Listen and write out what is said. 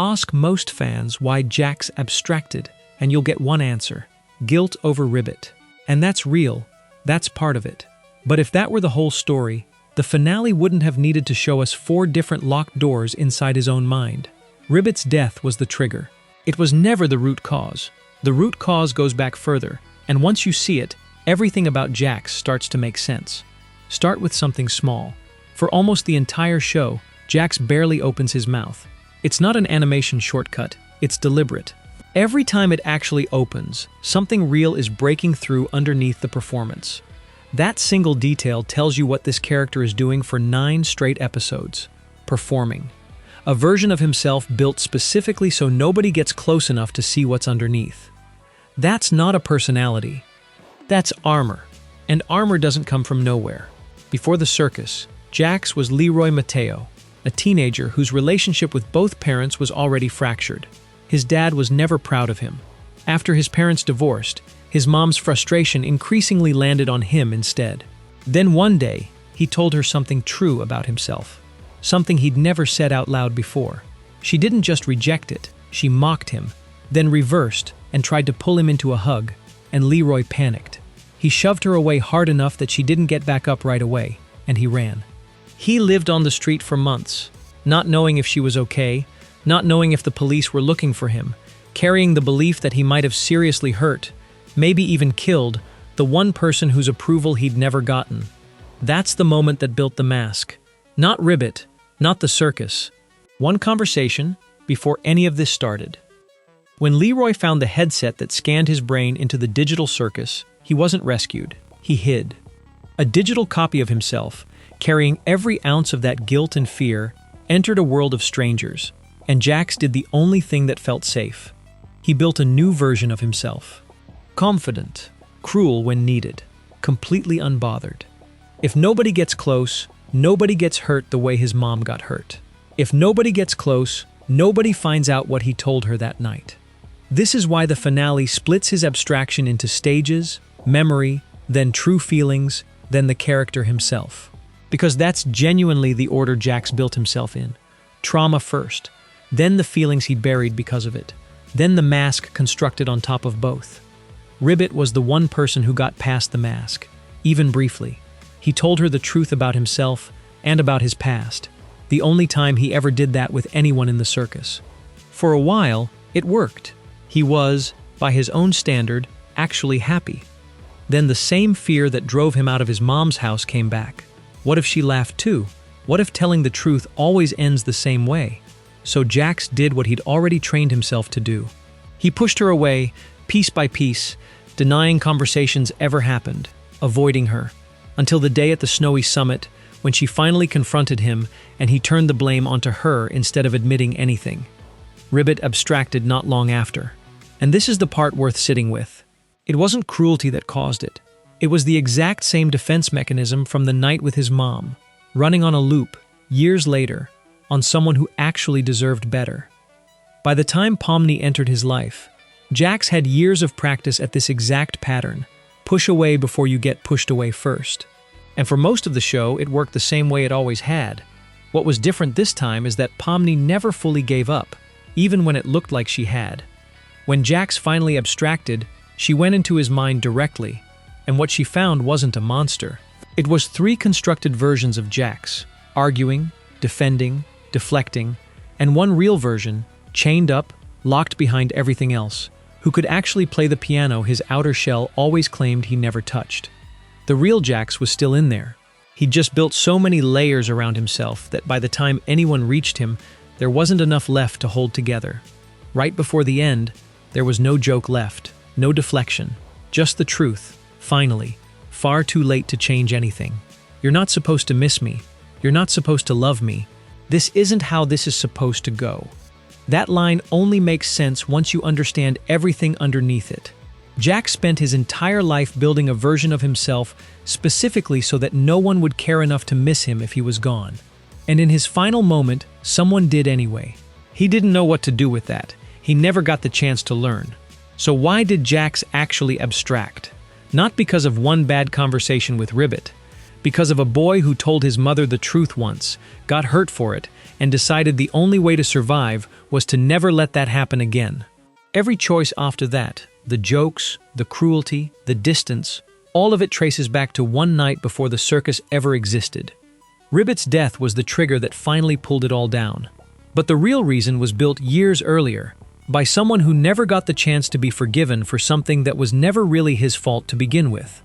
Ask most fans why Jax abstracted, and you'll get one answer: guilt over Ribbit. And that's real, that's part of it. But if that were the whole story, the finale wouldn't have needed to show us 4 different locked doors inside his own mind. Ribbit's death was the trigger. It was never the root cause. The root cause goes back further, and once you see it, everything about Jax starts to make sense. Start with something small. For almost the entire show, Jax barely opens his mouth. It's not an animation shortcut, it's deliberate. Every time it actually opens, something real is breaking through underneath the performance. That single detail tells you what this character is doing for 9 straight episodes: performing. A version of himself built specifically so nobody gets close enough to see what's underneath. That's not a personality. That's armor. And armor doesn't come from nowhere. Before the circus, Jax was Leroy Mateo, a teenager whose relationship with both parents was already fractured. His dad was never proud of him. After his parents divorced, his mom's frustration increasingly landed on him instead. Then one day, he told her something true about himself, something he'd never said out loud before. She didn't just reject it, she mocked him, then reversed and tried to pull him into a hug, and Leroy panicked. He shoved her away hard enough that she didn't get back up right away, and he ran. He lived on the street for months, not knowing if she was okay, not knowing if the police were looking for him, carrying the belief that he might have seriously hurt, maybe even killed, the one person whose approval he'd never gotten. That's the moment that built the mask. Not Ribbit, not the circus. One conversation before any of this started. When Leroy found the headset that scanned his brain into the digital circus, he wasn't rescued, he hid. A digital copy of himself, carrying every ounce of that guilt and fear, entered a world of strangers, and Jax did the only thing that felt safe. He built a new version of himself. Confident, cruel when needed, completely unbothered. If nobody gets close, nobody gets hurt the way his mom got hurt. If nobody gets close, nobody finds out what he told her that night. This is why the finale splits his abstraction into stages, memory, then true feelings, then the character himself. Because that's genuinely the order Jax built himself in. Trauma first, then the feelings he'd buried because of it, then the mask constructed on top of both. Ribbit was the one person who got past the mask, even briefly. He told her the truth about himself and about his past, the only time he ever did that with anyone in the circus. For a while, it worked. He was, by his own standard, actually happy. Then the same fear that drove him out of his mom's house came back. What if she laughed too? What if telling the truth always ends the same way? So Jax did what he'd already trained himself to do. He pushed her away, piece by piece, denying conversations ever happened, avoiding her, until the day at the snowy summit when she finally confronted him and he turned the blame onto her instead of admitting anything. Ribbit abstracted not long after. And this is the part worth sitting with. It wasn't cruelty that caused it. It was the exact same defense mechanism from the night with his mom, running on a loop, years later, on someone who actually deserved better. By the time Pomni entered his life, Jax had years of practice at this exact pattern: push away before you get pushed away first. And for most of the show, it worked the same way it always had. What was different this time is that Pomni never fully gave up, even when it looked like she had. When Jax finally abstracted, she went into his mind directly, and what she found wasn't a monster. It was 3 constructed versions of Jax: arguing, defending, deflecting, and one real version, chained up, locked behind everything else, who could actually play the piano his outer shell always claimed he never touched. The real Jax was still in there. He'd just built so many layers around himself that by the time anyone reached him, there wasn't enough left to hold together. Right before the end, there was no joke left, no deflection, just the truth, finally, far too late to change anything. You're not supposed to miss me. You're not supposed to love me. This isn't how this is supposed to go. That line only makes sense once you understand everything underneath it. Jax spent his entire life building a version of himself specifically so that no one would care enough to miss him if he was gone. And in his final moment, someone did anyway. He didn't know what to do with that. He never got the chance to learn. So why did Jax actually abstract? Not because of one bad conversation with Ribbit, because of a boy who told his mother the truth once, got hurt for it, and decided the only way to survive was to never let that happen again. Every choice after that, the jokes, the cruelty, the distance, all of it traces back to one night before the circus ever existed. Ribbit's death was the trigger that finally pulled it all down. But the real reason was built years earlier, by someone who never got the chance to be forgiven for something that was never really his fault to begin with.